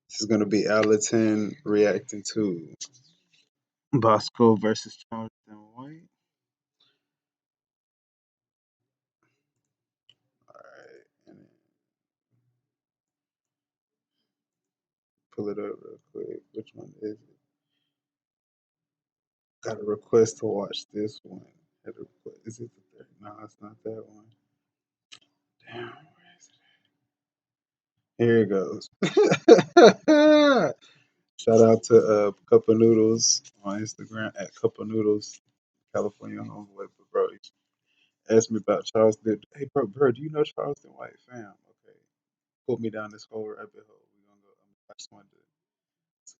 This is gonna be Allerton reacting to Bosko versus Charleston White. Alright, and then pull it up real quick. Which one is it? Got a request to watch this one. Is it the third? No, it's not that one. Damn, where is it? Here it goes. Shout out to Cup of Noodles on Instagram at Cup of Noodles, California homeboy. But bro, he asked me about Charleston. Hey, bro, do you know Charleston White fam? Okay, put me down this whole rabbit hole. We gonna go. I just wanted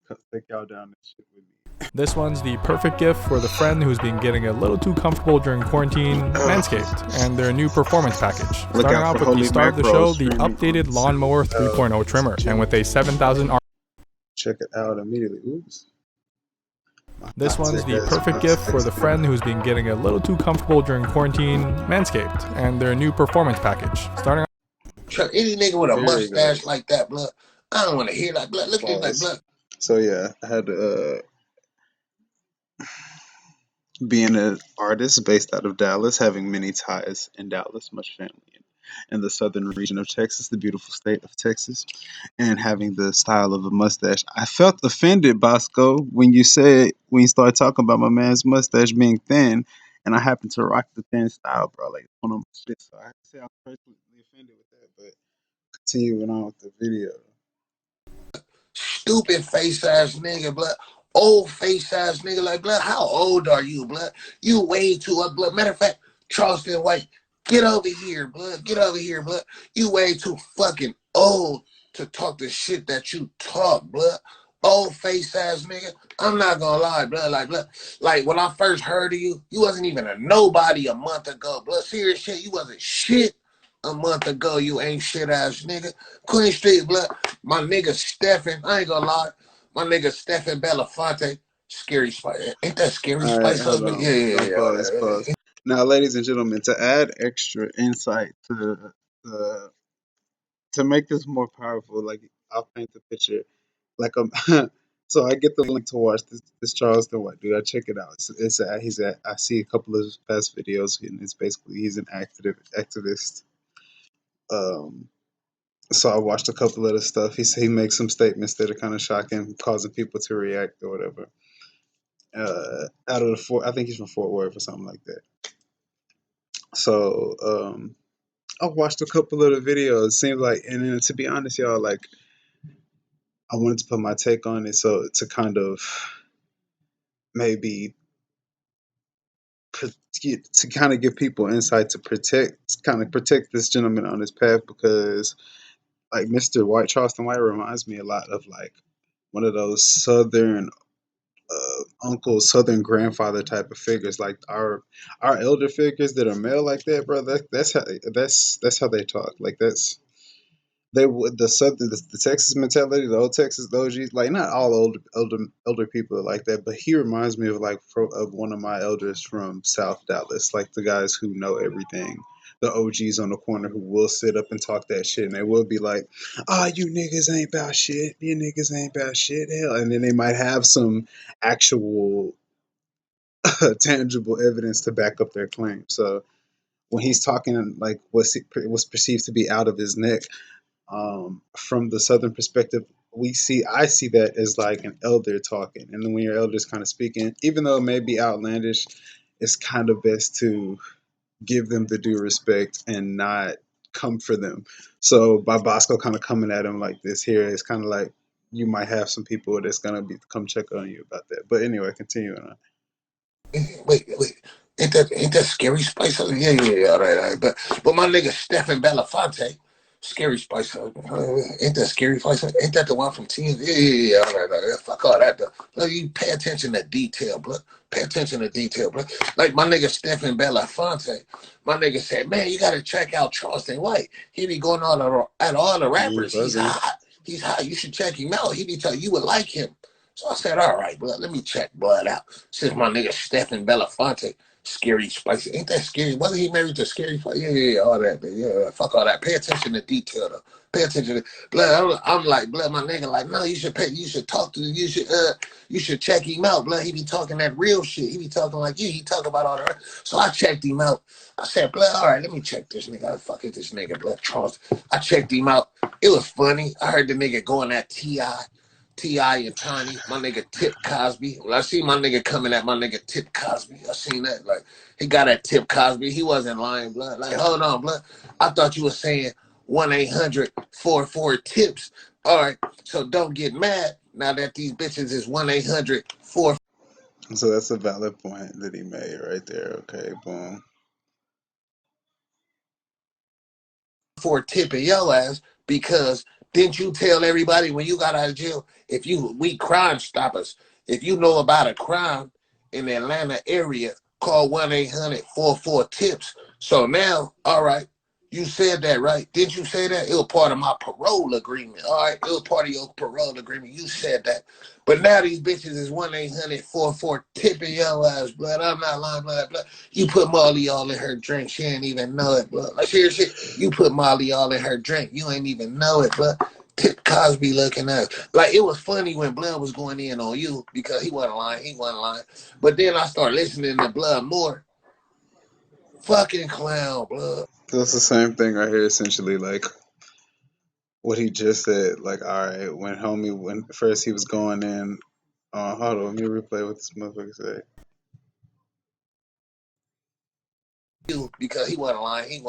to take y'all down this shit with me. This one's the perfect gift for the friend who's been getting a little too comfortable during quarantine, Manscaped, and their new performance package. Starting off with the start of the show, the updated Lawnmower 3.0 trimmer, and with a 7,000 Check it out immediately. Oops. This one's the perfect gift for the friend who's been getting a little too comfortable during quarantine, Manscaped, and their new performance package. Starting Chuck, any nigga with a mustache like that, blood, I don't want to hear that, blood. Look at that, blood. So yeah, I had to, being an artist based out of Dallas, having many ties in Dallas, much family in the southern region of Texas, the beautiful state of Texas, and having the style of a mustache. I felt offended, Bosco, when you started talking about my man's mustache being thin, and I happened to rock the thin style, bro. Like, one of my shit. So I have to say I was personally offended with that, but continuing on with the video. Stupid face ass nigga, blood. Old face ass nigga, like, blood. How old are you, blood? You way too up, blood. Matter of fact, Charleston White, get over here, blood. Get over here, blood. You way too fucking old to talk the shit that you talk, blood. Old face ass nigga. I'm not gonna lie, blood. Like when I first heard of you, you wasn't even a nobody a month ago, blood. Serious shit, you wasn't shit a month ago, you ain't shit ass nigga. Queen Street, blood. My nigga Stephen, I ain't gonna lie. My nigga Stephen Belafonte, Scary Spice. Ain't that Scary Spice husband? Yeah. Pause. Now, ladies and gentlemen, to add extra insight to make this more powerful, like I'll paint the picture. Like so I get the link to watch this Charleston White dude. I check it out. I see a couple of his past videos, and it's basically he's an activist. So I watched a couple of the stuff. He makes some statements that are kind of shocking, causing people to react or whatever. Out of the Fort, I think he's from Fort Worth or something like that. So I watched a couple of the videos. It seemed like, and then to be honest, y'all, like I wanted to put my take on it, so to kind of maybe to kind of give people insight to protect this gentleman on his path, because like Mr. White, Charleston White reminds me a lot of like one of those southern uncle, southern grandfather type of figures, like our elder figures that are male like that, bro. That's how they talk. Like that's they would the southern the Texas mentality, the old Texas, the OGs. Like not all older people are like that, but he reminds me of like of one of my elders from South Dallas, like the guys who know everything. The OGs on the corner who will sit up and talk that shit, and they will be like, "Ah, you niggas ain't about shit. You niggas ain't about shit." Hell, and then they might have some actual tangible evidence to back up their claim. So when he's talking like what's perceived to be out of his neck, from the southern perspective, I see that as like an elder talking, and then when your elder's kind of speaking, even though it may be outlandish, it's kind of best to give them the due respect and not come for them. So by Bosco kind of coming at him like this here, it's kind of like you might have some people that's gonna come check on you about that. But anyway, continuing on. Wait. Ain't that Scary Spice husband? Yeah. All right. But my nigga Stephen Belafonte, Scary Spice husband. Ain't that Scary Spice? Ain't that the one from Teens? Yeah. All right. Fuck all that. Look, you pay attention to detail, bro. Pay attention to detail, bro. Like my nigga Stephen Belafonte, my nigga said, man, you gotta check out Charleston White. He be going on at all the rappers. He's hot. He's hot. You should check him out. He be telling you would like him. So I said, all right, blood, let me check blood out. Since my nigga Stephen Belafonte, Scary Spicy. Ain't that scary? Wasn't he married to Scary Spicy? Yeah, all that. Yeah, fuck all that. Pay attention to detail, though. Pay attention. Blood, I'm like, blood, my nigga, like, no, you should talk to, you should check him out, blood. He be talking that real shit. He be talking like you. He talk about all that. So I checked him out. I said, blood, all right, let me check this nigga. Fuck it, this nigga, blood, Charleston. I checked him out. It was funny. I heard the nigga going at T.I. and Tiny, my nigga Tip Cosby. Well, I see my nigga coming at my nigga Tip Cosby. I seen that. Like, he got at Tip Cosby. He wasn't lying, blood. Like, hold on, blood. I thought you were saying 1-800-44-TIPS. All right, so don't get mad now that these bitches is 1-800-4. So that's a valid point that he made right there. Okay, boom. For tipping your ass, because didn't you tell everybody when you got out of jail, we Crime Stoppers, if you know about a crime in the Atlanta area, call 1-800-44-TIPS. So now, all right, you said that, right? Didn't you say that? It was part of my parole agreement. All right, it was part of your parole agreement. You said that. But now these bitches is 1-800-44-tipping your ass, blood. I'm not lying, blood. You put Molly all in her drink. She ain't even know it, blood. Like, seriously, you put Molly all in her drink. You ain't even know it, blood. Tip Cosby looking at us. Like, it was funny when Blood was going in on you because he wasn't lying. But then I started listening to Blood more. Fucking clown, blood. That's the same thing right here, essentially. Like what he just said. Like, all right, when first he was going in. Hold on, let me replay what this motherfucker said. Because he wasn't lying.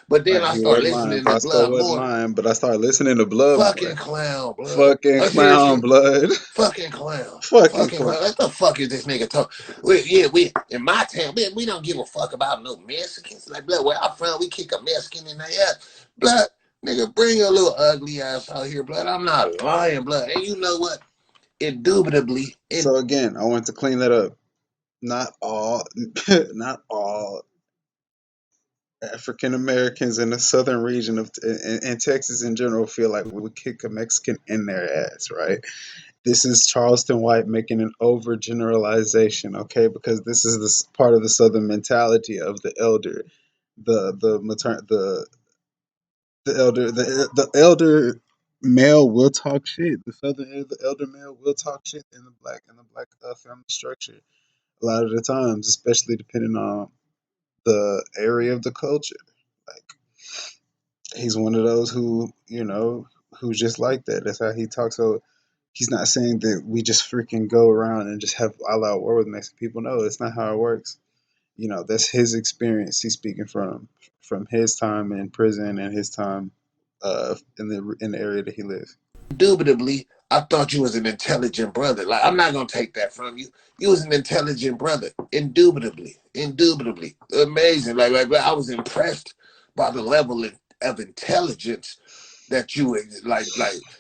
But then I He started wasn't lying. listening to Bosko Blood wasn't more. lying, but I started listening to Blood Fucking more. clown, blood. Fucking clown, blood. Fucking clown. Fucking clown. What the fuck is this nigga talking? We in my town, we don't give a fuck about no Mexicans. Like, blood, where I'm from, we kick a Mexican in the ass. Blood, nigga, bring your little ugly ass out here, blood. I'm not lying, blood. And you know what? Indubitably. So again, I want to clean that up. Not all African Americans in the southern region of and Texas in general feel like we would kick a Mexican in their ass, right? This is Charleston White making an overgeneralization, okay? Because this is this part of the southern mentality of the elder, the elder male will talk shit. The elder male will talk shit in the black family structure a lot of the times, especially depending on the area of the culture. Like he's one of those who's just like that. That's how he talks. So he's not saying that we just freaking go around and just have all out war with Mexican people. No, that's not how it works. That's his experience. He's speaking from his time in prison and his time in the area that he lives. Indubitably, I thought you was an intelligent brother. Like, I'm not gonna take that from you. You was an intelligent brother. Indubitably, amazing. Like I was impressed by the level of intelligence that you like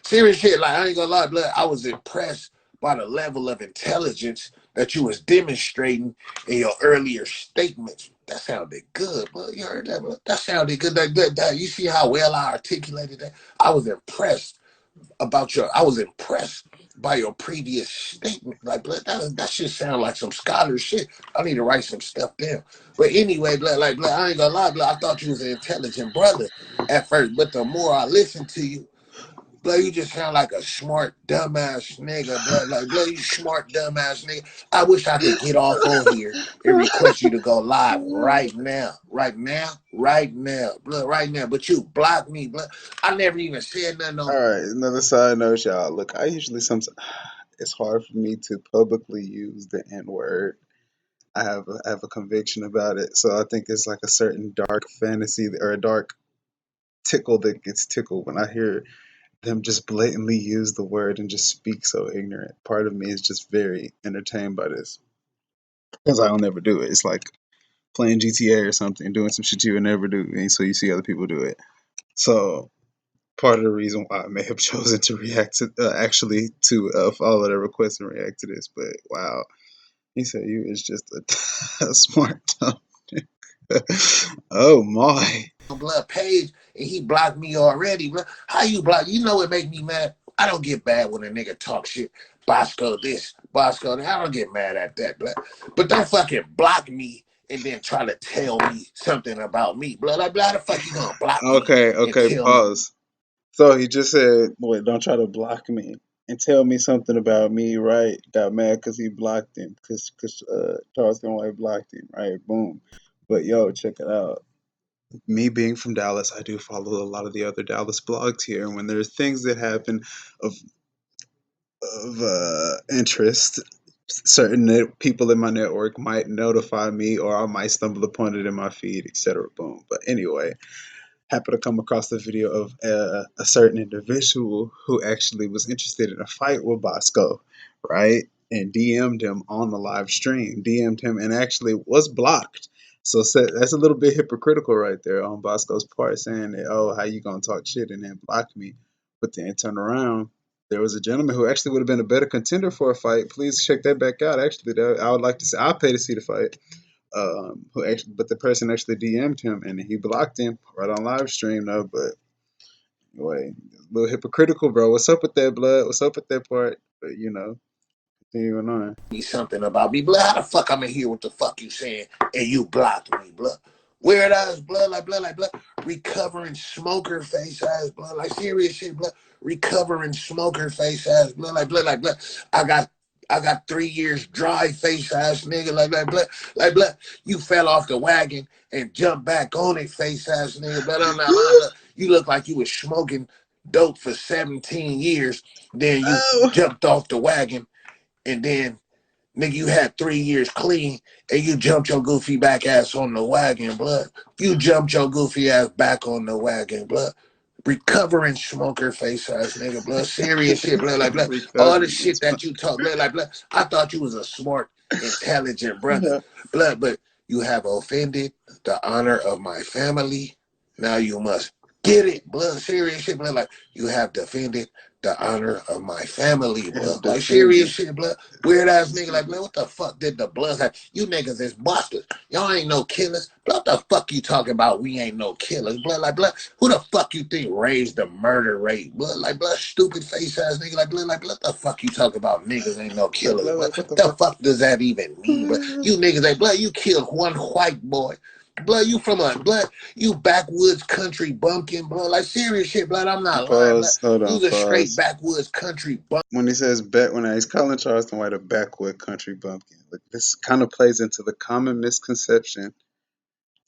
serious shit. Like, I ain't gonna lie, blood. I was impressed by the level of intelligence that you was demonstrating in your earlier statements. That sounded good, bro. You heard that, bro? That sounded good. That you see how well I articulated that? I was impressed by your previous statement. Like, blood, that shit sound like some scholar shit. I need to write some stuff down. But anyway, blood, I ain't gonna lie, blood, I thought you was an intelligent brother at first, but the more I listen to you, blood, you just sound like a smart, dumbass nigga, blood. Like, blood, you smart, dumbass nigga. I wish I could get off on here and request you to go live right now, blood, right now. But you blocked me, blood. I never even said nothing on. All right, another side note, y'all. Look, I usually sometimes it's hard for me to publicly use the N word. I have a conviction about it, so I think it's like a certain dark fantasy or a dark tickle that gets tickled when I hear them just blatantly use the word and just speak so ignorant. Part of me is just very entertained by this because I'll never do it. It's like playing GTA or something, doing some shit you would never do, and so you see other people do it. So part of the reason why I may have chosen to react to follow their request and react to this, but wow, he said you is just a smart dumb. Oh my. Blood page and he blocked me already. Blood. How you block? You know what make me mad? I don't get mad when a nigga talk shit. Bosko this, Bosko that. I don't get mad at that, blood. But don't fucking block me and then try to tell me something about me, blood. Like, blood, how the fuck you gonna block me? Okay, pause. So he just said, "Boy, don't try to block me and tell me something about me." Right? Got mad because he blocked him because Charleston White blocked him. Right? Boom. But yo, check it out. Me being from Dallas, I do follow a lot of the other Dallas blogs here. And when there's things that happen of interest, certain people in my network might notify me, or I might stumble upon it in my feed, etc. Boom. But anyway, happened to come across the video of a certain individual who actually was interested in a fight with Bosko, right? And DM'd him on the live stream, DM'd him and actually was blocked. So that's a little bit hypocritical right there on Bosco's part, saying that, oh, how you gonna talk shit and then block me? But then turn around. There was a gentleman who actually would have been a better contender for a fight. Please check that back out. Actually, I would like to see. I'll pay to see the fight. Who actually, but the person actually DM'd him and he blocked him right on live stream though. But anyway, a little hypocritical, bro. What's up with that, blood? What's up with that part? But continuing on. Something about me, blood. How the fuck I'm in here? What the fuck you saying? And you blocked me, blood. Weird ass blood, like blood. Recovering smoker face ass blood, like serious shit, blood. Recovering smoker face ass blood, like blood. I got 3 years dry face ass nigga, like blood. You fell off the wagon and jumped back on it, face ass nigga, blood. I'm not lying, blood. You look like you was smoking dope for 17 years, then you Oh, jumped off the wagon, and then nigga, you had 3 years clean and you jumped your goofy back ass on the wagon, blood. You jumped your goofy ass back on the wagon, blood. Recovering smoker face ass nigga, blood. Serious shit, blood, like blood. All the recovering. shit that you talk, blood. I thought you was a smart, intelligent brother, Yeah, blood, but you have offended the honor of my family. Now you must get it, blood. Serious shit, blood. Like you have defended the honor of my family, blood. have Like serious defended. shit, blood. Weird ass nigga, like, blood, what the fuck did the blood have? You niggas is busters. Y'all ain't no killers. Blood, what the fuck you talking about? We ain't no killers. Blood, like, blood, who the fuck you think raised the murder rate? Blood, like, blood, stupid face ass nigga, like, blood, what the fuck you talking about? Niggas ain't no Like, killers, blood. like, what the The fuck? fuck does that even mean, blood? You niggas, like, blood, you killed one white boy. Blood, you from a blood, you backwoods country bumpkin, blood. Like serious shit, blood. I'm not lying, blood. Pause. Hold on. You's a straight Pause. backwoods country bumpkin. When he says back, when he's calling Charleston White a backwood country bumpkin, like this kind of plays into the common misconception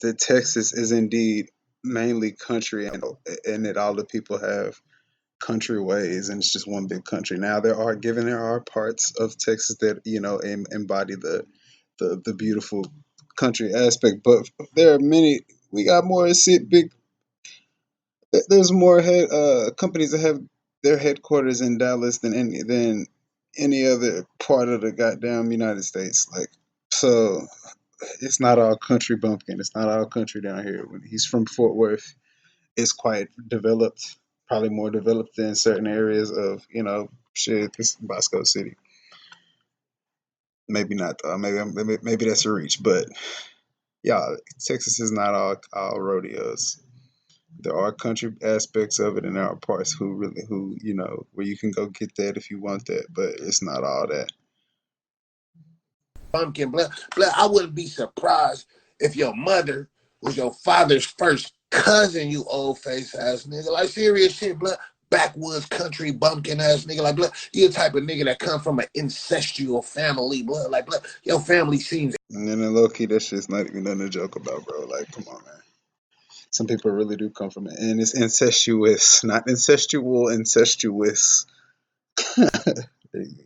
that Texas is indeed mainly country, and that all the people have country ways, and it's just one big country. Now there are parts of Texas that embody the beautiful country aspect, but there are many. We got more big. There's more companies that have their headquarters in Dallas than any other part of the goddamn United States. Like, so it's not all country bumpkin. It's not all country down here. When he's from Fort Worth, it's quite developed, probably more developed than certain areas of shit. This Bosco City. Maybe not. Maybe that's a reach, but yeah, Texas is not all rodeos. There are country aspects of it, and there are parts who where you can go get that if you want that, but it's not all that. Bumpkin, blood. Blood, I wouldn't be surprised if your mother was your father's first cousin, you old face ass nigga. Like serious shit, blood. Backwoods country bumpkin ass nigga, like blood. You the type of nigga that come from an incestual family, blood. Like blood, your family seems And then in low key, that shit's not even nothing to joke about, bro. Like, come on, man. Some people really do come from it, and it's incestuous, not incestual, incestuous.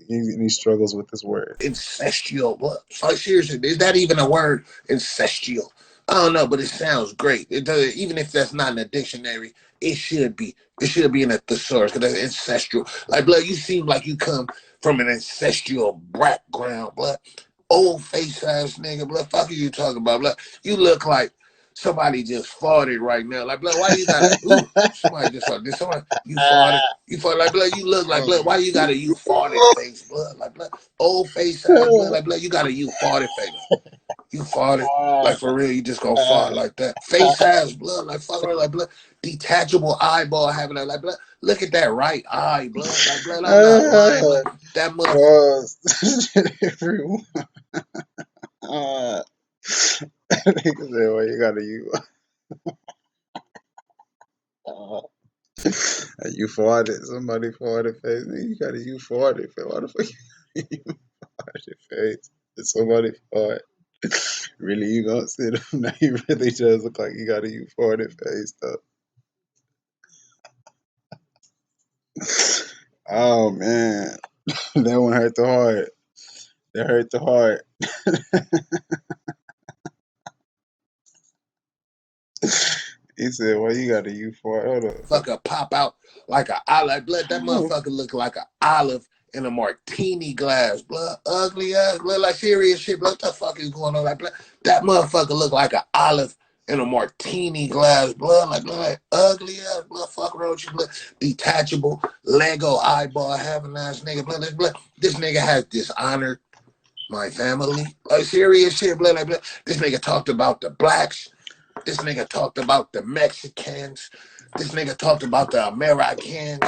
he struggles with this word. incestual. What? Like seriously, is that even a word? Incestual. I don't know, but it sounds great. It does, even if that's not in the dictionary, it should be. It should be in a thesaurus because that's ancestral. Like blood, you seem like you come from an ancestral background, blood. Old face ass nigga, blood. Fuck are you talking about, blood? You look like somebody just farted right now. Like blood, why you gotta? Ooh, somebody just farted. Did somebody you farted? You farted like blood. You look like blood. Why you got a you farted face, blood? Like blood. Old face ass blood. Like blood. You got a you farted face. You farted. Like for real, you just gonna fart like that. Face ass blood, like fuck her, like blood. Detachable eyeball having that, like blood. Look at that right eye, blood, like blood. I'm not lying, blood. That mother. Pause. Everyone. Nigga said, well, you gotta you. You farted. Somebody farted face. You got a you farted face. Why the fuck you farted face? Did somebody fart? Really, you gonna sit up now? You really just look like you got a you farted face though. Oh man, that one hurt the heart. That hurt the heart. He said, "Well, you got a you fart? Hold up." Fucker pop out like a olive. Blood, that Oh, motherfucker look like an olive in a martini glass. Blood, ugly ass. Blood, like serious shit. Blood, what the fuck is going on? Like, blood, that motherfucker look like an olive in a martini glass. Blood, like ugly ass. Blood, fuck around with you. Blood, detachable Lego eyeball having ass nigga. Blood, this nigga has dishonored my family. Like serious shit. Blood, this nigga talked about the blacks. This nigga talked about the Mexicans. This nigga talked about the Americans.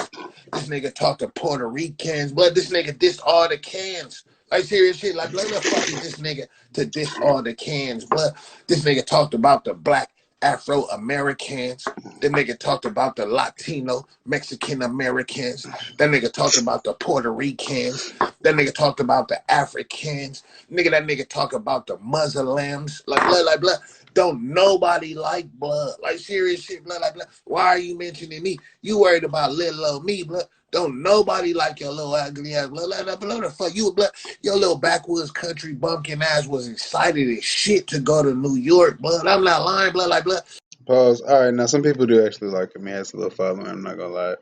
This nigga talked to Puerto Ricans. Blood, this nigga dissed all the cans. Like serious shit. Like, blood, the fuck is this nigga to diss all the cans? Blood, this nigga talked about the black Afro Americans. That nigga talked about the Latino Mexican Americans. That nigga talked about the Puerto Ricans. That nigga talked about the Africans. That nigga talked about the Muslims. Like blood. Don't nobody like blood. Like serious shit, blood. Like blood. Why are you mentioning me? You worried about little old me, blood. Don't nobody like your little ugly ass blood. Like blood, the fuck you blood. Your little backwoods country bumpkin ass was excited as shit to go to New York, blood. I'm not lying, blood. Like blood. pause. All right, now some people do actually like him. He has a little following. I'm not gonna lie,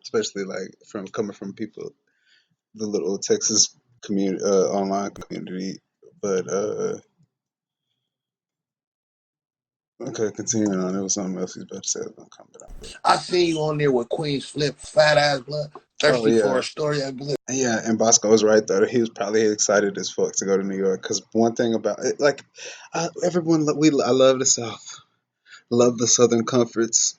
especially like from coming from people, the little Texas community, online community. But okay, continuing on. It was something else he's about to say. I was gonna comment on. I seen you on there with Queen's Flip, fat ass blood. Oh Thirsty for yeah, a story, I believe. yeah. And Bosco was right though. He was probably excited as fuck to go to New York because one thing about it, like everyone, I love the South. Love the Southern comforts.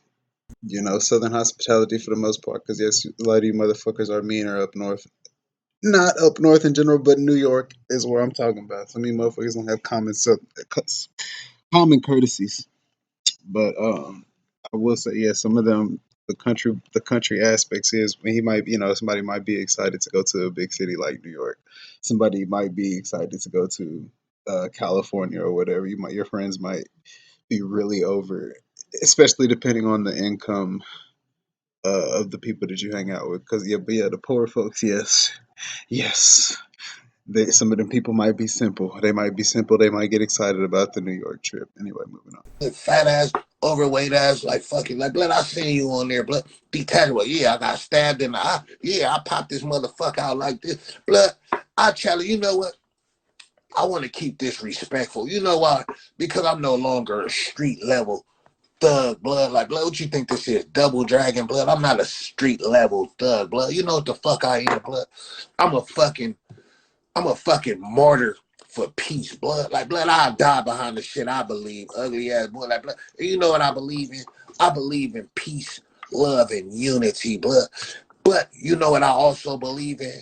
You know, Southern hospitality for the most part. Because yes, a lot of you motherfuckers are meaner up north. Not up north in general, but New York is where I'm talking about. Some of you motherfuckers don't have common courtesies. But I will say, yeah, some of them, the country aspects is when he might, somebody might be excited to go to a big city like New York. Somebody might be excited to go to California or whatever. Your friends might be really over, especially depending on the income of the people that you hang out with. Because yeah, the poor folks, yes, yes. Some of them people might be simple. They might be simple. They might get excited about the New York trip. Anyway, moving on. Fat ass, overweight ass, like fucking like blood. I seen you on there, blood. Detachable. Yeah, I got stabbed in the eye. Yeah, I popped this motherfucker out like this. Blood. I challenge. You know what? I want to keep this respectful. You know why? Because I'm no longer a street level thug, blood. Like blood. What you think this is? Double Dragon, blood. I'm not a street level thug, blood. You know what the fuck I am, blood. I'm a fucking I'm a fucking martyr for peace, blood. Like blood, I'll die behind the shit I believe. Ugly ass boy, like blood. And you know what I believe in? I believe in peace, love, and unity, blood. But you know what I also believe in?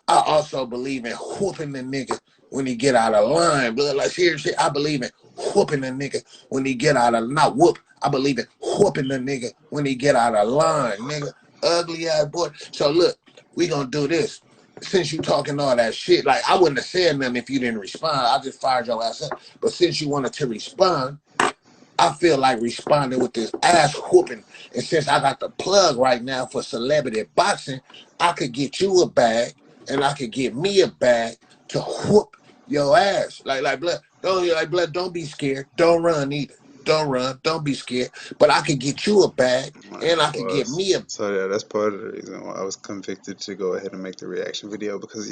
I also believe in whooping the nigga when he get out of line, blood. Like seriously, I believe in whooping the nigga when he get out of not whoop. I believe in whooping the nigga when he get out of line, nigga. Ugly ass boy. So look, we gonna do this. Since you talking all that shit, like I wouldn't have said nothing if you didn't respond. I just fired your ass up. But since you wanted to respond, I feel like responding with this ass whooping. And since I got the plug right now for celebrity boxing, I could get you a bag and I could get me a bag to whoop your ass. Like blood, don't be scared. Don't run either. Don't run. Don't be scared. But I could get you a bag and I could get me a. So yeah, that's part of the reason why I was convicted to go ahead and make the reaction video because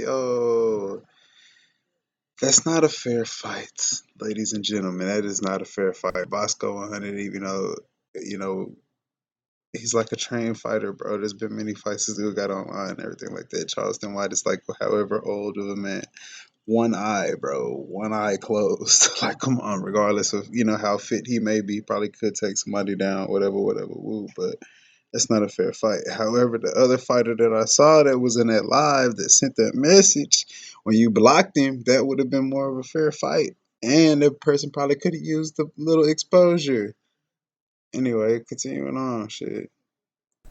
that's not a fair fight, ladies and gentlemen. That is not a fair fight. Bosco 100, even though you know he's like a trained fighter, bro. There's been many fights this dude got online and everything like that. Charleston White is like however old of a man. One eye, bro. One eye closed. Like, come on, regardless of, how fit he may be, probably could take somebody down, whatever, woo. But that's not a fair fight. However, the other fighter that I saw that was in that live that sent that message, when you blocked him, that would have been more of a fair fight. And the person probably could have used the little exposure. Anyway, continuing on, shit.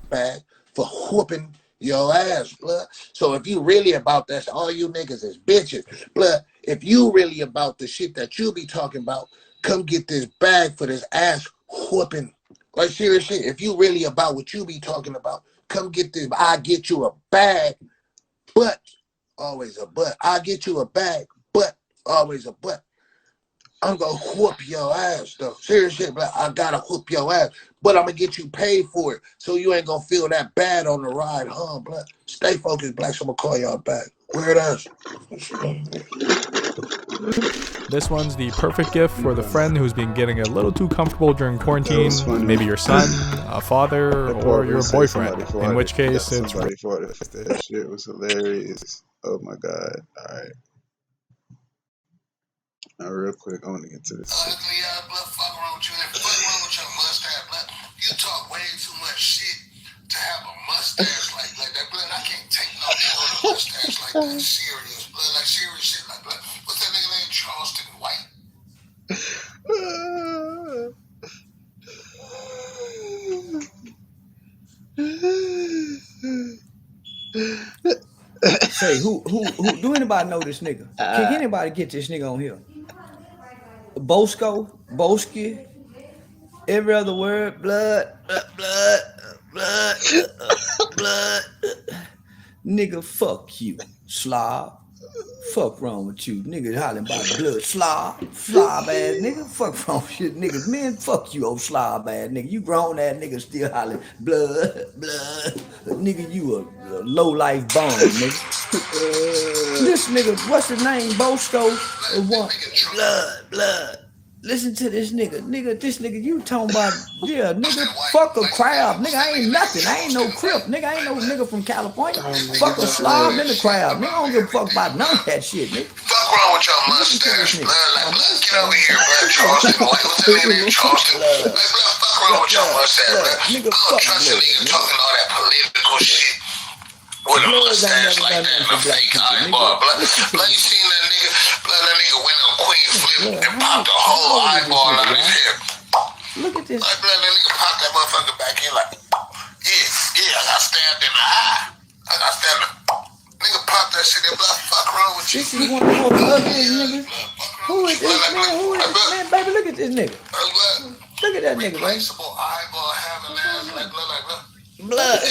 bag for whooping your ass, blood. So if you really about that, all you niggas is bitches, blood. If you really about the shit that you be talking about, come get this bag for this ass whooping. Like serious shit. If you really about what you be talking about, come get this. I get you a bag, but always a but. I get you a bag, but always a but. I'm gonna whoop your ass though. Serious shit, but I gotta whoop your ass. But I'm gonna get you paid for it. So you ain't gonna feel that bad on the ride home, blood. Stay focused, Black. So I'm gonna call y'all back. Weird ass. This one's the perfect gift for the friend who's been getting a little too comfortable during quarantine. Maybe your son, a father, or your boyfriend. In which case, it's that shit was hilarious. Oh my god! All right. Now, real quick, I want to get to this shit. Ugly ass blood, fuck wrong with you. And fuck wrong with your mustache, blood. You talk way too much shit to have a mustache like that, blood. I can't take no nigga with a mustache like that. Serious, blood. Like serious shit, like blood. What's that nigga named Charleston White? Say, who do anybody know this nigga? Can anybody get this nigga on here? Bosko, Boskoe, every other word, blood. Nigga, fuck you, slob. Fuck wrong with you, nigga hollering about blood, slob ass nigga. Fuck wrong with you, niggas. Man, fuck you, old slob ass nigga. You grown ass nigga still hollering blood. Nigga, you a low life bomb, nigga. This nigga, what's his name? Bosko or what? Blood. Listen to this nigga. This nigga, you talking about, yeah, nigga, fuck a crab. Nigga, I ain't nothing. I ain't no crip. Nigga, I ain't no nigga from California. Fuck a slob in the crowd. Nigga, I don't give a fuck about none of that shit, nigga. Fuck wrong with your mustache, blood. Like, blood, get over here, blood. Charleston, what's that nigga named Charleston? Like, blood, fuck wrong with your mustache, blood. I don't trust a nigga talking all that political shit with a mustache like that and a fake eyeball, blood. Blood, you seen that nigga? Blood, that nigga went on Queen Flip and popped a whole eyeball out of his hair. Look at this. Like, blood, that nigga popped that motherfucker back in like, yeah, I got stabbed in the eye. Nigga popped that shit in, blood. Fuck wrong with you? This is one of the most ugliest niggas. Who is this man? Who is this man? Baby, look at this nigga. Look at that nigga, man. Eyeball having ass, like, blood. Blood.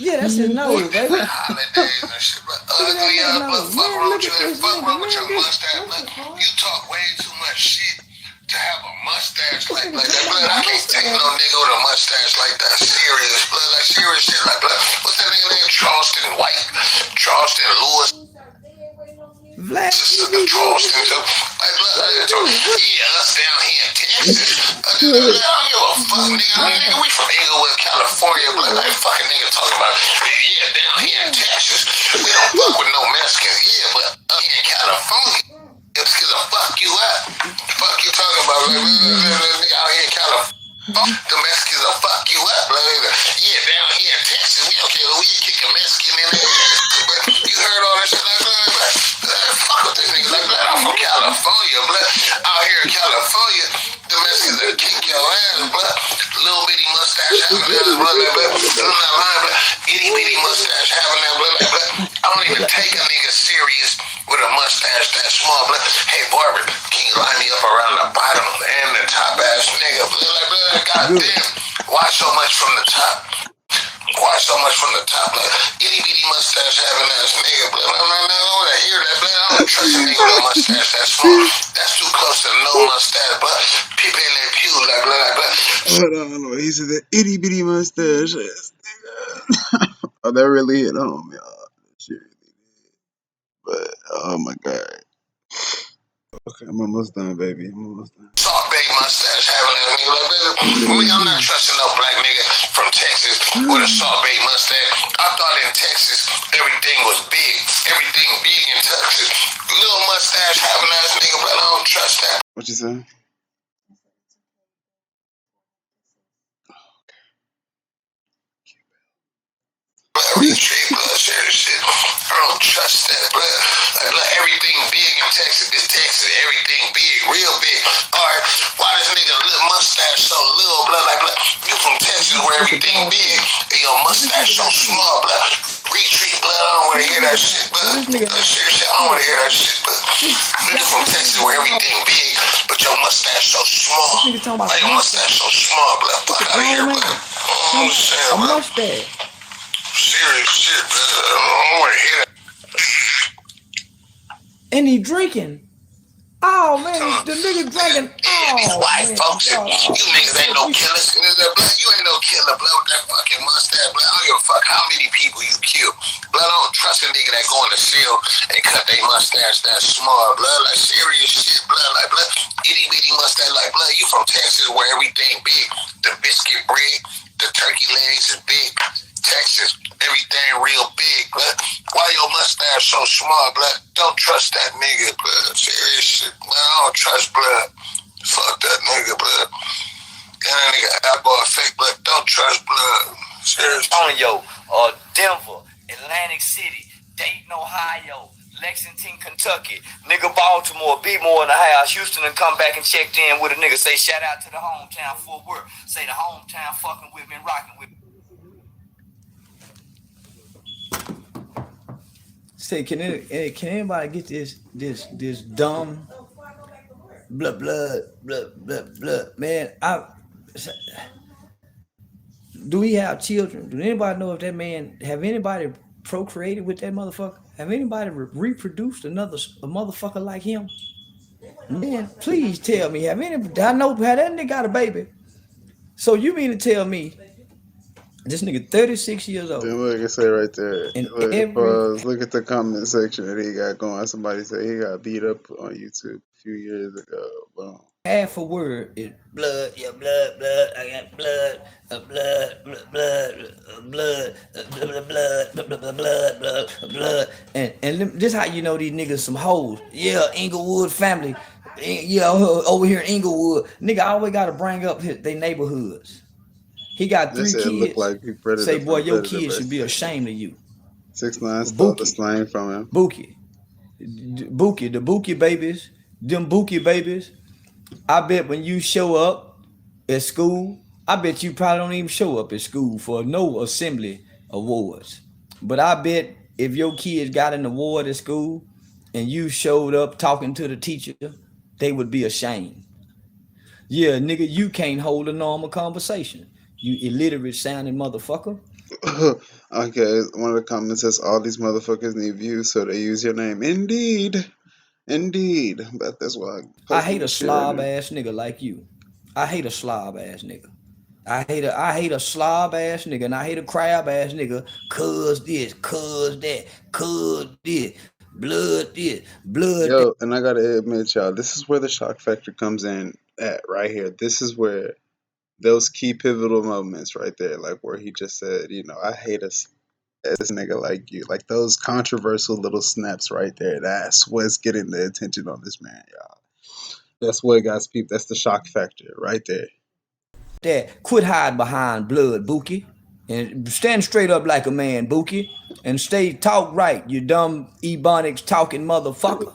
Yeah, that's his nose, baby. Holidays and shit, but ugly ass, blood. Fuck wrong with you and fuck wrong with your mustache, blood. You talk way too much shit to have a mustache like that, blood. I can't take no nigga with a mustache like that. Serious, blood. Like serious shit, like blood. What's that nigga named? Charleston White, Charleston Lewis. Black Charleston too. Like blood. Yeah, us down here in Texas. I don't give a fuck, nigga. We from Inglewood, California, blood. Like fucking nigga talking about, yeah, down here in Texas. We don't fuck with no Mexicans. Yeah, but up here in California, it's cause I fuck you up. Fuck you talking about, like, nigga out here in California. The Mexicans will fuck you up, blood. Yeah, down here in Texas, we don't care. We kick a Mexican in there. But you heard all that shit, like, fuck with this nigga, like, blood. I'm from California, blood. Out here in California, the Mexicans will kick your ass, blood. Little bitty mustache having that, blood. I'm not lying, blood. Itty bitty mustache having that, blood. I don't even take a nigga serious with a mustache that small, blood. Hey, Barbara, can you line me up around the bottom and the top ass nigga, blood? Like, blood. Goddamn, why so much from the top? Why so much from the top? Like, itty bitty mustache having ass nigga, blood. I don't want to hear that, blood. I don't trust a nigga with a mustache that's small. That's too close to no mustache, blood. People in their pew, like, blood. Hold on. He said that itty bitty mustache ass nigga. Oh, that really hit home, y'all. Shit really did. But, oh my god. Okay, I'm almost done, baby. I'm almost done. Salt big mustache having a nigga like, I'm not trusting no black nigga from Texas with a salt big mustache. I thought in Texas everything was big. Everything big in Texas. Little mustache having ass nigga, but I don't trust that. What you say? Every street blood shit. I don't trust that, blood. Like, everything big in Texas. This Texas, everything big, real big. All right, why this nigga little mustache so little, blood? Like, blood, you from Texas where everything big, and your mustache so small, blood. Retreat, blood. I don't want to hear that shit, blood. Seriously, I don't want to hear that shit, blood. You from Texas where everything big, but your mustache so small. Like your mustache so small, blood. Fuck out of here, blood. I'm saying, blood. Serious shit, blood. I don't want to hear that. And he drinking. Oh man, the nigga drinking. These white folks, you niggas ain't no killers. You ain't no killer, blood, with that fucking mustache, blood. I don't give a fuck how many people you kill. Blood, I don't trust a nigga that go in the field and cut their mustache that small, blood. Like serious shit, blood. Like, blood, itty bitty mustache. Like, blood, you from Texas where everything big. The biscuit bread, the turkey legs is big. Texas, everything real big, blood. Why your mustache so small, blood? Don't trust that nigga, blood. Serious shit, man. I don't trust blood. Fuck that nigga, blood. That nigga eyeball fake, blood. Don't trust blood. Serious. Antonio, Denver, Atlantic City, Dayton, Ohio, Lexington, Kentucky, nigga Baltimore, be more in the house. Houston and come back and checked in with a nigga. Say shout out to the hometown Fort Worth. Say the hometown fucking with me and rocking with me. Say, can anybody get this dumb blood, man? Do we have children? Do anybody know if that man have anybody procreated with that motherfucker? Have anybody reproduced a motherfucker like him? Man, please tell me. I know how that nigga got a baby. So you mean to tell me this nigga 36 years old? Look, I say right there. Look at the comment section that he got going. Somebody said he got beat up on YouTube a few years ago. Boom. Half a word is blood, yeah, blood. I got blood, blood. And this how you know these niggas some hoes. Yeah, Inglewood family. Yeah, over here in Inglewood. Nigga always got to bring up their neighborhoods. He got 3 kids. Look like say, boy, your kids should be ashamed of you. 6ix9ine stole the slang from him. Bookie, the Bookie babies, them Bookie babies. I bet when you show up at school, I bet you probably don't even show up at school for no assembly awards. But I bet if your kids got an award at school and you showed up talking to the teacher, they would be ashamed. Yeah, nigga, you can't hold a normal conversation. You illiterate sounding motherfucker. Okay, one of the comments says all these motherfuckers need views, so they use your name. Indeed. But that's why I hate a slob ass nigga like you. I hate a slob ass nigga. I hate a slob ass nigga, and I hate a crab ass nigga. Cuz this, cuz that, cuz this, blood this, blood. Yo, and I gotta admit, y'all, this is where the shock factor comes in at right here. This is where those key pivotal moments right there, like where he just said, you know, I hate this nigga like you. Like those controversial little snaps right there. That's what's getting the attention on this man, y'all. That's what got people. That's the shock factor right there. That quit hiding behind blood, Bookie, and stand straight up like a man, Bookie, and talk right, you dumb ebonics talking motherfucker.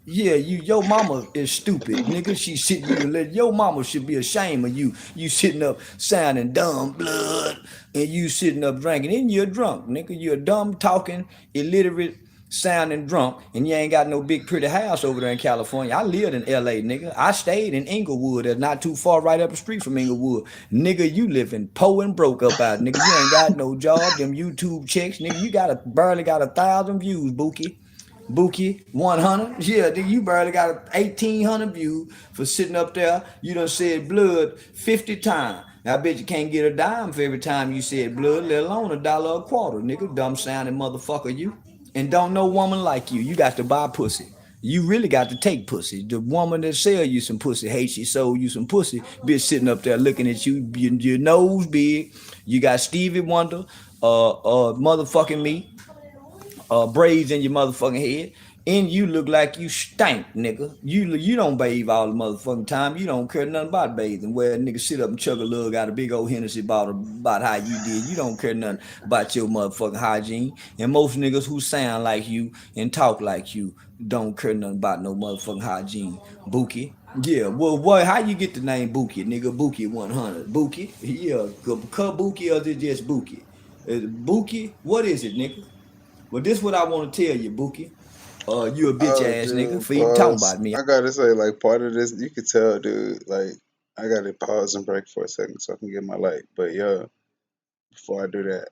Yeah, your mama is stupid, nigga. Your mama should be ashamed of you. You sitting up sounding dumb, blood, and you sitting up drinking, and you're drunk, nigga. You're dumb, talking, illiterate, sounding drunk, and you ain't got no big pretty house over there in California. I lived in LA, nigga. I stayed in Inglewood. That's not too far right up the street from Inglewood. Nigga, you living poor and broke up out, nigga. You ain't got no job. Them YouTube checks, nigga. You barely got 1,000 views, Bookie, 100. Yeah, nigga, you barely got 1,800 views for sitting up there. You done said blood 50 times. I bet you can't get a dime for every time you said blood, let alone $1 a quarter, nigga. Dumb sounding motherfucker, you. And don't no woman like you. You got to buy pussy. You really got to take pussy. The woman that sell you some pussy, hates she sold you some pussy, bitch sitting up there looking at you, your nose big. You got Stevie Wonder, motherfucking me, braids in your motherfucking head. And you look like you stank, nigga. You don't bathe all the motherfucking time. You don't care nothing about bathing. Where a nigga sit up and chug a lug out a big old Hennessy bottle about how you did. You don't care nothing about your motherfucking hygiene. And most niggas who sound like you and talk like you don't care nothing about no motherfucking hygiene. Bookie. Yeah, well, boy, how you get the name Bookie, nigga? Bookie 100. Bookie? Yeah, Bookie or is it just Bookie? Bookie? What is it, nigga? Well, this what I want to tell you, Bookie. You a bitch Oh, ass nigga dude, for even talking pause. about me. I gotta say, like, part of this, you could tell, dude. Like, I gotta pause and break for a second so I can get my light. But yeah, before I do that,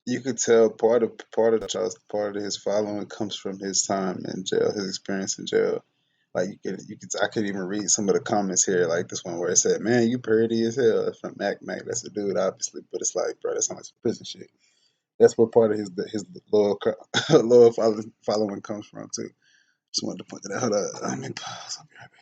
you could tell Charles, part of his following comes from his time in jail, his experience in jail. Like I could even read some of the comments here, like this one where it said, "Man, you pretty as hell." That's from Mac Mac. That's a dude, obviously, but it's like, bro, that sounds like some prison shit. That's where part of his loyal loyal following comes from too. Just wanted to point that out. Hold up. Let me pause. I'll be right back.